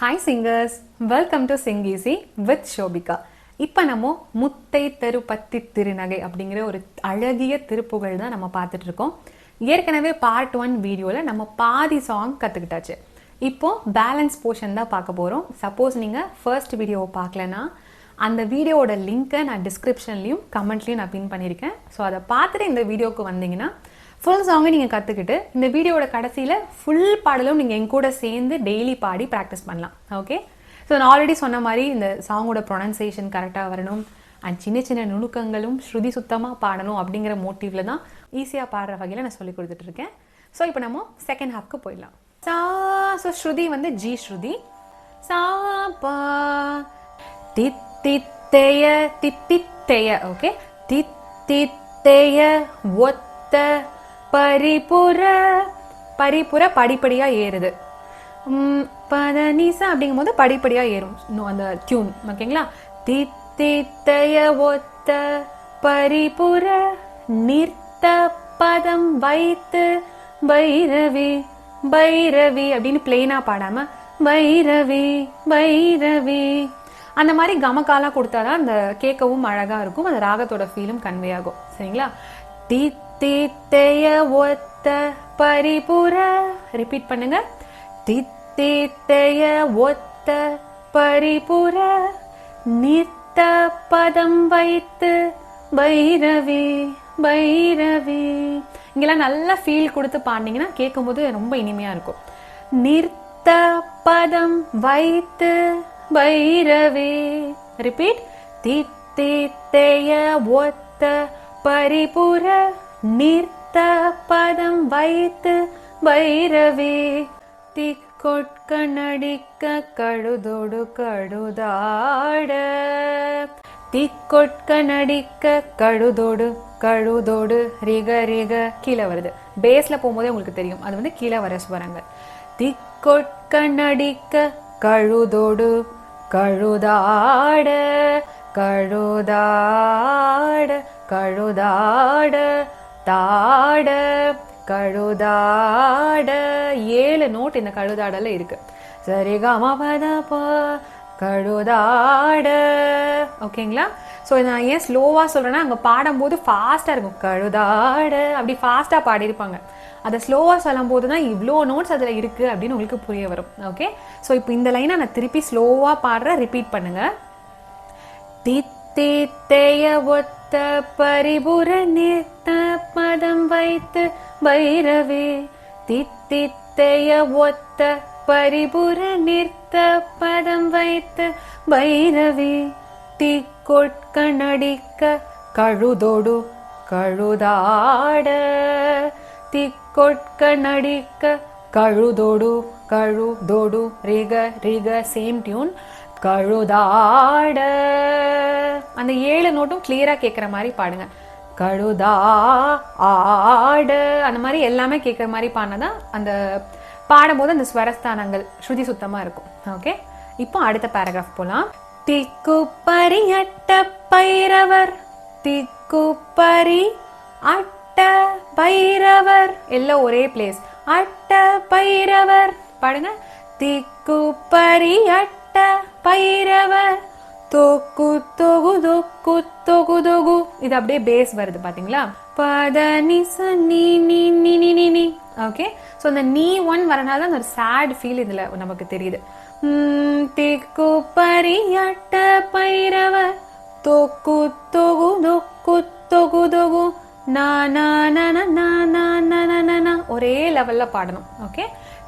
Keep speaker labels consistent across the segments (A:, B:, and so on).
A: Hi singers, welcome to Sing easy with Shobika. இப்போ நம்ம முத்தை தரு பத்தி திருநகை அப்படிங்கிற ஒரு அழகிய திருப்புகழ் தான் நம்ம பார்த்துட்டு இருக்கோம். ஏற்கனவே பார்ட் 1 வீடியோவில் நம்ம பாதி சாங் கற்றுக்கிட்டாச்சு. இப்போ பேலன்ஸ் போர்ஷன் தான் பார்க்க போகிறோம். சப்போஸ் நீங்கள் ஃபர்ஸ்ட் வீடியோவை பார்க்கலன்னா அந்த வீடியோவோட லிங்க்கை நான் டிஸ்கிரிப்ஷன்லையும் கமெண்ட்லையும் நான் பின் பண்ணியிருக்கேன். ஸோ அதை பார்த்துட்டு இந்த வீடியோவுக்கு வந்தீங்கன்னா ஃபுல் சாங்கை நீங்கள் கற்றுக்கிட்டு இந்த வீடியோட கடைசியில் ஃபுல் பாடலும் நீங்கள் என் கூட சேர்ந்து டெய்லி பாடி ப்ராக்டிஸ் பண்ணலாம். ஓகே, ஸோ நான் ஆல்ரெடி சொன்ன மாதிரி இந்த சாங்கோட ப்ரொனன்சியேஷன் கரெக்டாக வரணும் அண்ட் சின்ன சின்ன நுணுக்கங்களும் ஸ்ருதி சுத்தமாக பாடணும் அப்படிங்கிற மோட்டிவில் தான் ஈஸியாக பாடுற வகையில் நான் சொல்லி கொடுத்துட்ருக்கேன். ஸோ இப்போ நம்ம செகண்ட் ஹாஃப்க்கு போயிடலாம். ஸோ ஸ்ருதி வந்து ஜி ஸ்ருதி. சா பா தித்தித்தைய தித்தித்தைய. ஓகே, தித்தித்தைய ஒத்த பரிபுர பரிபுர படிப்படியாக ஏறுது. பதனிசா அப்படிங்கும் போது படிப்படியாக ஏறும் அந்த டியூன். ஓகேங்களா? தித்தித்தைய ஒத்த பரிபுர நிறுத்த பதம் வைத்து பைரவி பைரவி அப்படின்னு பிளெயினா பாடாம பைரவி பைரவி அந்த மாதிரி கமக்காலாம் கொடுத்தாதான் அந்த கேட்கவும் அழகா இருக்கும், அந்த ராகத்தோட ஃபீலும் கன்வே ஆகும். சரிங்களா? தித்தித்தைய ஒத்த பரிபுர. ரிப்பீட் பண்ணுங்க. தித்தித்தைய ஒத்த பரிபுர நிறுத்த பதம் வைத்து பைரவி பைரவி. இங்கெல்லாம் நல்லா ஃபீல் கொடுத்து பாடினீங்கன்னா கேட்கும்போது ரொம்ப இனிமையா இருக்கும். நிறுத்த பதம் வைத்து பைரவி. ரிப்பீட். தித்தித்தைய ஒத்த பரிபுர நிறுத்த பதம் வைத்து பைரவி. திக்கொட்க நடிக்க கழுதோடு கழுதாட. திக்கொட்க நடிக்க கழுதோடு கழுதோடு ரிக ரிக கீழே வருது. பேஸ்ல போகும்போதே உங்களுக்கு தெரியும் அது வந்து கீழே வர ஸ்வரங்கள். திக்கொட்க நடிக்க கழுதோடு கழுதாட கழுதாட கழுதாட தாட கழுதாட. 7 நோட் இந்த கழுதாடல இருக்கு. சரிகமபதப கழுதாட. ஓகேங்களா? ஸோ நான் ஏன் ஸ்லோவாக சொல்கிறேன்னா அங்கே பாடும்போது ஃபாஸ்ட்டாக இருக்கும். கழுதாட அப்படி ஃபாஸ்ட்டாக பாடியிருப்பாங்க. அதை ஸ்லோவாக சொல்லும் போது தான் இவ்வளோ நோட்ஸ் அதில் இருக்குது அப்படின்னு உங்களுக்கு புரிய வரும். ஓகே, ஸோ இப்போ இந்த லைனை நான் திருப்பி ஸ்லோவாக பாடுறேன். ரிப்பீட் பண்ணுங்க. தித்தித்தைய ஒத்த பரிபுர நிறுத்த பதம் வைத்து பைரவி. தித்தித்தைய ஒத்த பரிபுர நிறுத்த பதம் வைத்து பைரவி. திக்கொட்க நடிக்க கழுதோடு கழுதாட. திக்கொட்க நடிக்க கழுதோடு கழுதோடு ரிக ரிக சேம் டியூன் கழுதாட. அந்த 7 நோட்டும் கிளியரா கேட்குற மாதிரி பாடுங்க. கழுதா ஆட அந்த மாதிரி எல்லாமே கேட்குற மாதிரி பாடினாதான் அந்த பாடும்போது அந்த ஸ்வரஸ்தானங்கள் ஸ்ருதி சுத்தமா இருக்கும். ஓகே, இப்போ அடுத்த பேராகிராஃப் போலாம். திக்குப்பரி அட்ட பைரவர். திக்குப்பரி அட்ட பைரவர். எல்லாம் ஒரே பிளேஸ். அட்ட பைரவர் பாடுங்க. திக்குப்பரி அட்ட பைரவர். தொக்கு தொகு தொக்கு தொகு தொகு. இது அப்படியே பேஸ் வருது பாத்தீங்களா? பதனிச நீ நீ நீ நீ நீ நீ. ஓகே, ஸோ இந்த நீ 1 வரனால அந்த ஒரு சேட் ஃபீல் இதுல நமக்கு தெரியுது. திக்கு பரி அட்ட பைரவர். தொக்கு தொகு தொக்கு தொகு தொகு நா நா நா நா நா நா நா. ஒரே லெவல்ல பாடணும். ஓகே,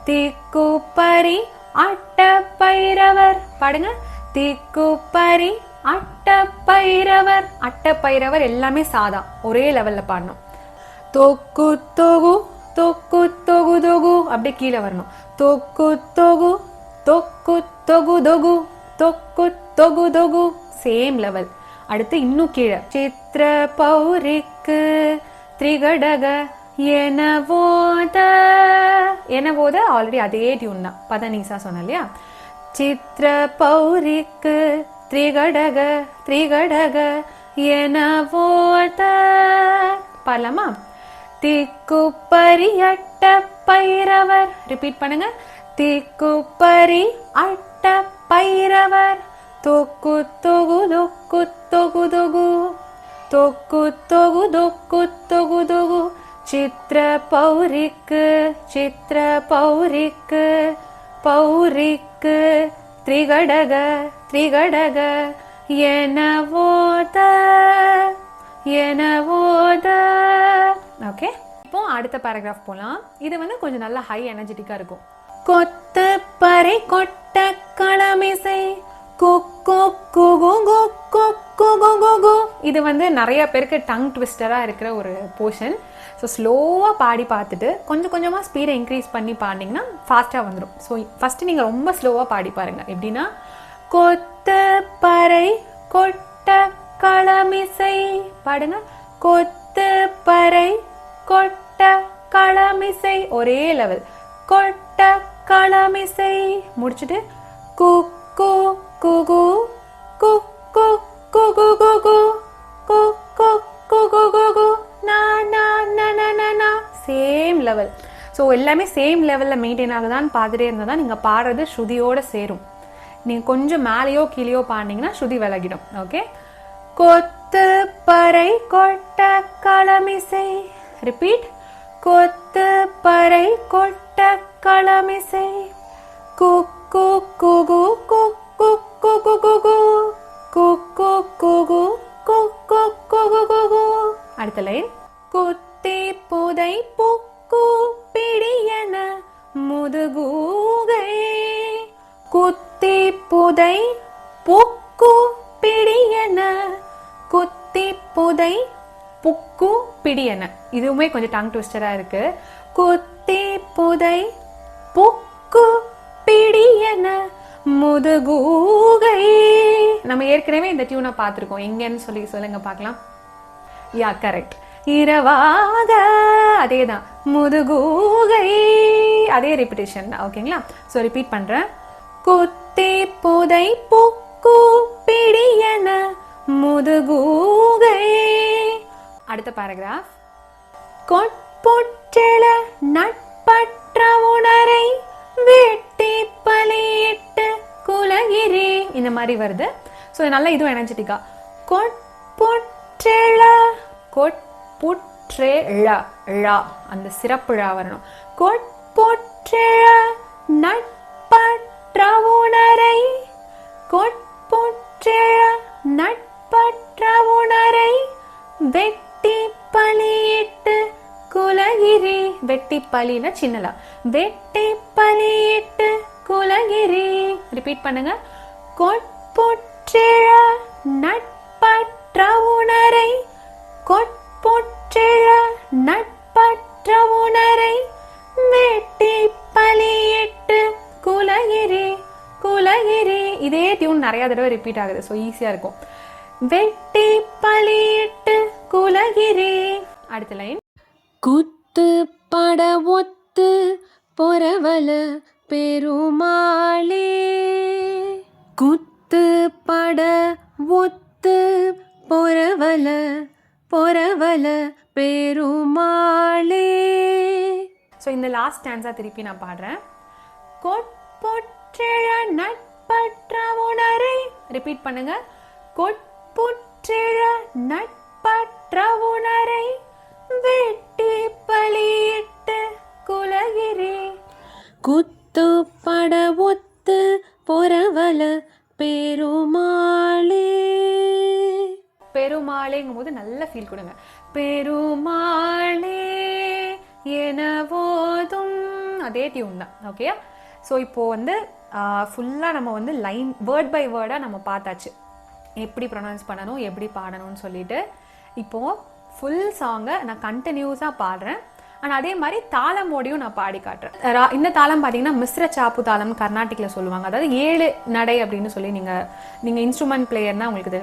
A: திக்கு பரி அட்ட பைரவர் பாடுங்க. திக்கு பரி அட்ட பைரவர். அட்ட பைரவர் எல்லாமே சாதா ஒரே லெவல்ல பாடணும். தொக்கு தொகு தொக்கு தொகு தொகு அப்படியே கீழே வரணும். தொக்கு தொகு தொக்கு தொகு தொகு தொக்கு தொகு தொகு சேம் லெவல். அடுத்து இன்னும் கீழே. சித்திர பௌரிக்கு திரிகடக எனவோத. எனவோத ஆல்ரெடி அதே டியூன் தான், பதனிசா சொன்ன இல்லையா? சித்திர பௌரிக்கு திரிகடக திரிகடக எனவோத பாடலாமா? திக்குப்பரி அட்ட பைரவர். ரிப்பீட் பண்ணுங்க. திக்குப்பரி அட்ட பைரவர் தொக்கு தொகு தொக்கு தொகு தொகு தொக்கு தொகு தொக்கு தொகு தொகு சித்திர பௌரிக்கு சித்திர பௌரிக்கு பௌரிக்கு திரிகடக திரிகடக எனவோத எனவோத. ஓகே, இப்போ அடுத்த பேராகிராஃப் போலாம். இது வந்து கொஞ்சம் நல்லா ஹை எனர்ஜெட்டிக்கா இருக்கும். கொத்த பறை கொட்ட களமிசை கொக்கோ குகு கொக்கோ குகு. இது வந்து நிறைய பேருக்கு டங் ட்விஸ்டரா இருக்கிற ஒரு போர்ஷன். ஸோ ஸ்லோவாக பாடி பார்த்துட்டு கொஞ்சம் கொஞ்சமாக ஸ்பீடை இன்க்ரீஸ் பண்ணி பாடினீங்கன்னா ஃபாஸ்ட்டாக வந்துடும். ஸோ ஃபஸ்ட்டு நீங்கள் ரொம்ப ஸ்லோவாக பாடி பாருங்கள். எப்படின்னா கொத்த பறை கொட்ட களமிசை பாடுங்க. கொத்த பறை கொட்ட களமிசை ஒரே லெவல். கொட்ட களமிசை முடிச்சுட்டு குக்கு குகு குக்கு குகு குகு குக்கு குகு குகு நா நா நா நா நா. Same level. ஸோ எல்லாமே சேம் லெவலில் மெயின்டைன் ஆகுதான்னு பார்த்துட்டே இருந்தால் தான் நீங்கள் பாடுறது ஸ்ருதியோடு சேரும். நீங்கள் கொஞ்சம் மேலேயோ கீழேயோ பாடினீங்கன்னா ஸ்ருதி விலகிடும். ஓகே, கொத்து பறை கொட்ட களமிசை. ரிப்பீட். கொத்து பறை கொட்ட களமிசை குக்கு குகு குக்கு குகு குகு குக்கு குகு குக்கு குகு குகு. அடுத்த லைன். குத்தி புதை புக்கு பிடியன முதுகூகை. குத்தி புதை புக்கு பிடியன குத்தி புதை புக்கு பிடியன. இதுவுமே கொஞ்சம் டங் ட்விஸ்டரா இருக்கு. குத்தி புதை புக்கு பிடியன முதுகூகை. நம்ம ஏற்கனவே இந்த டியூனை பார்த்துருக்கோம். எங்கன்னு சொல்லி சொல்லுங்க பார்க்கலாம். யா, கரெக்ட். இரவாக அதேதான். முதுகூகை அதே ரிப்பிட்டேஷன் தான். ஓகேங்களா? ஸோ ரிப்பீட் பண்றேன். குத்தி புதை புக்கு பிடியன முதுகூகை. அடுத்த பேராகிராஃப். கொட்பொற்றெழ நட்பற்ற உணரை வெட்டி பலியிட்டு குலகிரி. இந்த மாதிரி வருது. ஸோ நல்லா இதுவும் எனர்ஜெட்டிக்கா. கொட்பொற்றெழ கொட்புற்றெழ ழா அந்த சிறப்பு ழா வரணும். கொட்பொற்றெழ நட்பற்ற உணரை கொட்பொற்றெழ நட்பற்ற உணரை வெட்டி பலியிட்டு குலகிரி. வெட்டி பலினா சின்னலா. வெட்டி பலியிட்டு குலகிரி. ரிப்பீட் பண்ணுங்க. கொட்பொற்றெழ நட்பற்ற உணரை கொட்பொற்றெழ நட்பற்ற உணரை வெட்டி பலியிட்டு குலகிரி குலகிரி. இதே டியூன் நிறைய தடவை ரிப்பீட் ஆகுது. ஸோ ஈஸியா இருக்கும். வெட்டி பலியிட்டு குலகிரி. அடுத்த லைன். குத்து பட ஒத்து பொறவல பெருமாளே. குத்து பட ஒத்து பொறவல பொறவல பெருமாளே. ஸோ இந்த லாஸ்ட் ஸ்டான்ஸா திருப்பி நான் பாடுறேன். கொட்பொற்றெழ நட்பற்ற உணரை. ரிப்பீட் பண்ணுங்க. கொட்பொற்றெழ நட்பற்ற உணரை வெட்டி பலியிட்டு குலகிரி. குத்து பட ஒத்து பொறவல பெருமாளே. பெருமாளேங்கும் போது நல்ல ஃபீல் கொடுங்க. பெருமாளே எனவோதும். அதே டியூன் தான். ஓகே, ஸோ இப்போ வந்து ஃபுல்லாக நம்ம வந்து லைன் வேர்ட் பை வேர்டாக நம்ம பார்த்தாச்சு. எப்படி ப்ரொனவுன்ஸ் பண்ணணும், எப்படி பாடணும்னு சொல்லிட்டு. இப்போது ஃபுல் சாங்கை நான் கண்டினியூஸாக பாடுறேன். ஆனால் அதே மாதிரி தாளமோடையும் நான் பாடி காட்டுறேன். இந்த தாளம் பார்த்தீங்கன்னா மிஸ்ர சாப்பு தாளம் கர்நாடிக்கில் சொல்லுவாங்க. அதாவது 7 நடை அப்படின்னு சொல்லி நீங்கள் இன்ஸ்ட்ருமெண்ட் பிளேயர்னா உங்களுக்கு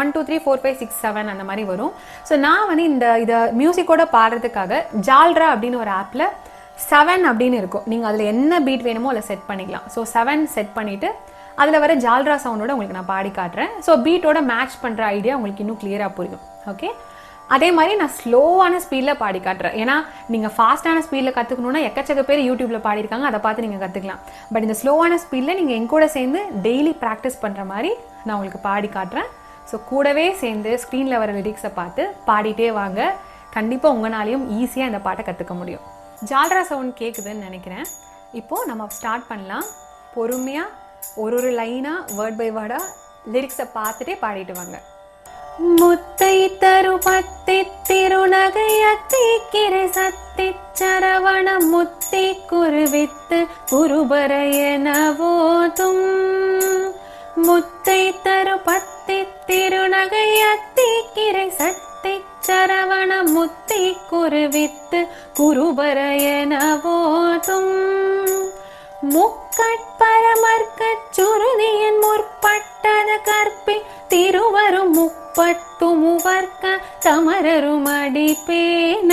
A: 1 2 3 4 5 6 7 அந்த மாதிரி வரும். ஸோ நான் வந்து இதை மியூசிக்கோட பாடுறதுக்காக ஜால்ரா அப்படின்னு ஒரு ஆப்பில் 7 அப்படின்னு இருக்கும். நீங்கள் அதில் என்ன பீட் வேணுமோ அதில் செட் பண்ணிக்கலாம். ஸோ 7 செட் பண்ணிவிட்டு அதில் வர ஜால்ரா சவுண்டோட உங்களுக்கு நான் பாடி காட்டுறேன். ஸோ பீட்டோட மேட்ச் பண்ணுற ஐடியா உங்களுக்கு இன்னும் கிளியராக புரியும். ஓகே, அதே மாதிரி நான் ஸ்லோவான ஸ்பீடில் பாடி காட்டுறேன். ஏன்னா நீங்கள் ஃபாஸ்ட்டான ஸ்பீடில் கற்றுக்கணுன்னா எக்கச்சக்க பேர் யூடியூப்பில் பாடிருக்காங்க, அதை பார்த்து நீங்கள் கற்றுக்கலாம். பட் இந்த ஸ்லோவான ஸ்பீடில் நீங்கள் என் கூட சேர்ந்து டெய்லி ப்ராக்டிஸ் பண்ணுற மாதிரி நான் உங்களுக்கு பாடி காட்டுறேன். ஸோ கூடவே சேர்ந்து ஸ்க்ரீனில் வர லிரிக்ஸை பார்த்து பாடிட்டே வாங்க. கண்டிப்பாக உங்களாலையும் ஈஸியாக இந்த பாட்டை கற்றுக்க முடியும். ஜால்ரா சவுண்ட் கேட்குதுன்னு நினைக்கிறேன். இப்போது நம்ம ஸ்டார்ட் பண்ணலாம். பொறுமையாக ஒரு லைனாக வேர்ட் பை வேர்டாக லிரிக்ஸை பார்த்துட்டே பாடிட்டு வாங்க. முத்தை தரு பத்தி திருநகையத்தி கிரை சத்தி சரவண முத்தி குருவித்து குருபரையனவோதும். முத்தை தரு பத்தி திருநகையத்தி கிரை சத்தி சரவண முத்தி குருவித்து குருபரையனவோதும். முக்கட்பரமர்க்கச் சுருதியின் முற்பட்டத கற்பி திருவரும் முப்பத்து மூவர்க்க தமரரும் அடிப்பேன.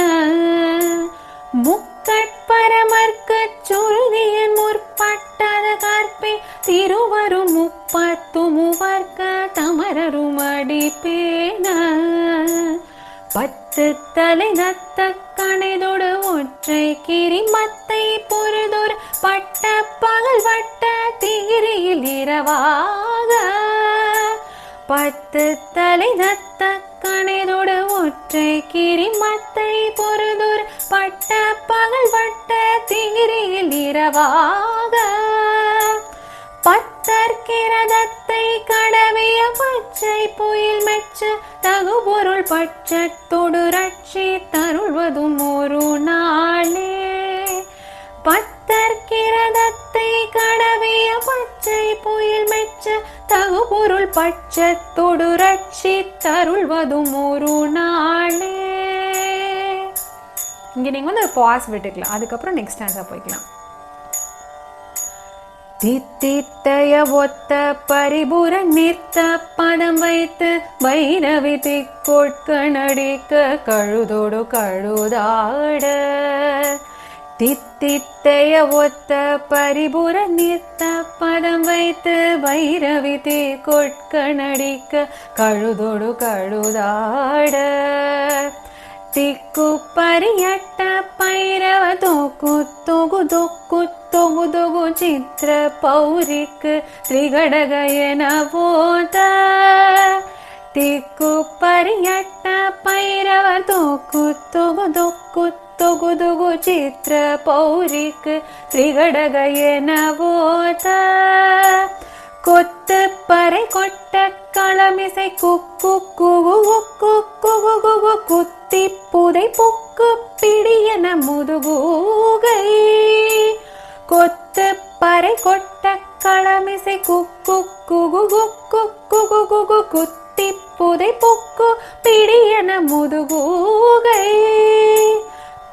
A: முக்கட்பரமர்க்கச் சுருதியின் முற்பட்டத கற்பி திருவரும் முப்பத்து மூவர்க்க தமரரும் அடிப்பேன. பத்து தலை நத்த கணைதொடு ஒற்றை கிரிமத்தை பொருதொரு பட்ட பகல் வட்ட திகிரியில் இரவாக. பத்து தலை நத்த கணைதொடு ஒற்றை கிரிமத்தை பொருதொரு பட்ட பகல் வட்ட திகிரியில் இரவாக. பத்தற்கிரதத்தை கடவிய பச்சை புயல் மெச்ச தகுபொருள் பட்சத்தொடு ரட்சி தருள்வதும் ஒரு நாளே. பத்தற்கிரதத்தை கடவிய பச்சை புயல் மெச்ச தகுபொருள் பட்சத்தொடு ரட்சி தருள்வதும் ஒரு நாளே. இங்கே நீங்கள் வந்து பாஸ் விட்டுக்கலாம், அதுக்கப்புறம் நெக்ஸ்ட் ஆன்சா போய்க்கலாம். தித்தித்தைய ஒத்த பரிபுர நிறுத்த பதம் வைத்து வைரவி திக்கொட்கணடிக்க கழுதோடு கழுதாட. தித்தித்தைய ஒத்த பரிபுர நிறுத்த பதம் வைத்து வைரவி திக்கொட்கணடிக்க கழுதோடு கழுதாட. திக்கு பரியட்ட பைரவ தொகு தொகு தொகு தொகு தொகு சித்திர பௌரிக்கு திரிகடகயன போத. திக்கு பரியட்ட பைரவ தொகு தொகு தொகு தொகு தொகு சித்திர பௌரிக்கு திரிகடகயன போத. கொத்து பறை கொட்ட களமிசை குக்கு குகு குக்கு குகு குகு குத்தி புதை பொக்கு பிடியன முதுகூகை. கொத்து பறை கொட்ட களமிசை குக்கு குகு குக்கு குகு குகு குத்தி புதை பொக்கு பிடியன முதுகூகை.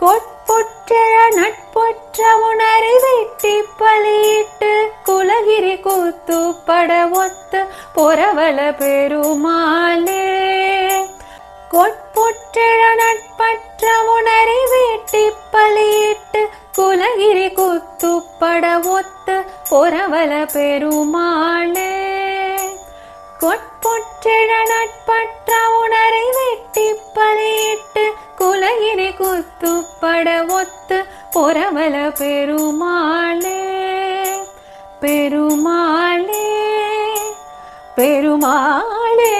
A: கொட்பொற்ற நட்பொற்ற உணரை வெட்டி பலியிட்டு குலகிரி கூத்து பட ஒத்து பொறவல பெருமாளே. கொட்பொற்ற நட்பற்ற உணரை வெட்டி பலியிட்டு குலகிரி கூத்து பட ஒத்து பொறவல பெருமாளே. கொட்பொற்ற நட்பற்ற உணரை வெட்டி பலியிட்டு குலகிரி கூத்து பட ஒத்து பொறவல பெருமாளே. பெருமாளே பெருமாளே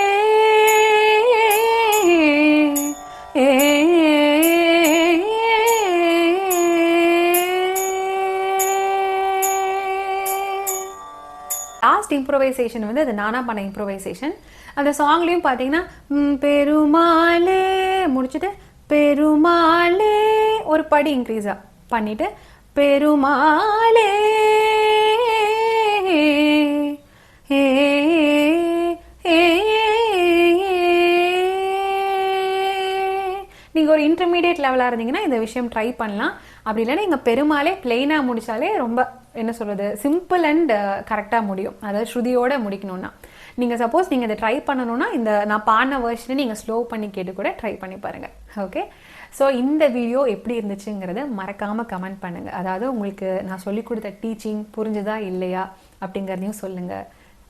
A: ஏ. லாஸ்ட் இம்ப்ரோவைசேஷன் வந்து அது நானா பண்ண இம்ப்ரோவைசேஷன். அந்த சாங்லேயும் பார்த்தீங்கன்னா பெருமாளே முடிச்சுட்டு பெருமாளே ஒரு படி இன்க்ரீஸாக பண்ணிட்டு பெருமாளே ஏ ஏ. நீங்கள் ஒரு இன்டர்மீடியட் லெவலாக இருந்தீங்கன்னா இந்த விஷயம் ட்ரை பண்ணலாம். அப்படி இல்லைன்னா நீங்கள் பெருமாளே பிளெயினாக முடித்தாலே ரொம்ப என்ன சொல்கிறது சிம்பிள் அண்ட் கரெக்டாக முடியும். அதாவது ஸ்ருதியோடு முடிக்கணும்னா நீங்கள் சப்போஸ் நீங்கள் இதை ட்ரை பண்ணணுன்னா இந்த நான் பாடின வேர்ஷனை நீங்கள் ஸ்லோ பண்ணி கேட்டு கூட ட்ரை பண்ணி பாருங்கள். ஓகே, ஸோ இந்த வீடியோ எப்படி இருந்துச்சுங்கிறத மறக்காமல் கமெண்ட் பண்ணுங்கள். அதாவது உங்களுக்கு நான் சொல்லிக் கொடுத்த டீச்சிங் புரிஞ்சுதா இல்லையா அப்படிங்கிறதையும் சொல்லுங்கள்.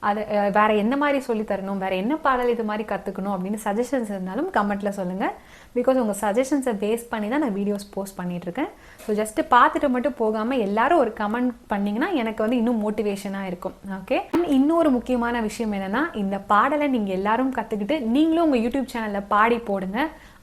A: அது வேறு என்ன மாதிரி சொல்லி தரணும், வேறு என்ன பாடல் இது மாதிரி கற்றுக்கணும் அப்படின்னு சஜஷன்ஸ் இருந்தாலும் கமெண்ட்டில் சொல்லுங்கள். பிகாஸ் உங்கள் சஜஷன்ஸை பேஸ் பண்ணி தான் நான் வீடியோஸ் போஸ்ட் பண்ணிகிட்ருக்கேன். ஸோ ஜஸ்ட்டு பார்த்துட்டு மட்டும் போகாமல் எல்லாரும் ஒரு கமெண்ட் பண்ணிங்கன்னா எனக்கு வந்து இன்னும் மோட்டிவேஷனாக இருக்கும். ஓகே, இன்னொரு முக்கியமான விஷயம் என்னென்னா, இந்த பாடலை நீங்கள் எல்லாரும் கற்றுக்கிட்டு நீங்களும் உங்கள் யூடியூப் சேனலில் பாடி போடுங்க.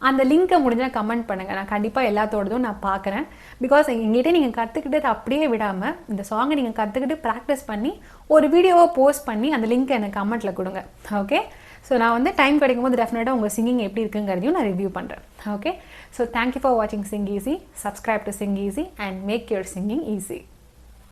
A: அந்த லிங்க்கை முடிஞ்சால் கமெண்ட் பண்ணுங்கள். நான் கண்டிப்பாக எல்லாத்தோடதும் நான் பார்க்குறேன். பிகாஸ் எங்கிட்ட நீங்கள் கற்றுக்கிட்டது அப்படியே விடாமல் இந்த சாங்கை நீங்கள் கற்றுக்கிட்டு ப்ராக்டிஸ் பண்ணி ஒரு வீடியோவை போஸ்ட் பண்ணி அந்த லிங்க்கை எனக்கு கமெண்ட்டில் கொடுங்க. ஓகே, ஸோ நான் வந்து டைம் கிடைக்கும்போது டெஃபினட்டாக உங்கள் சிங்கிங் எப்படி இருக்குங்கிறதையும் நான் ரிவ்யூ பண்ணுறேன். ஓகே, ஸோ தேங்க்யூ ஃபார் வாட்சிங் Sing Easy. Subscribe to Sing Easy and make your singing easy.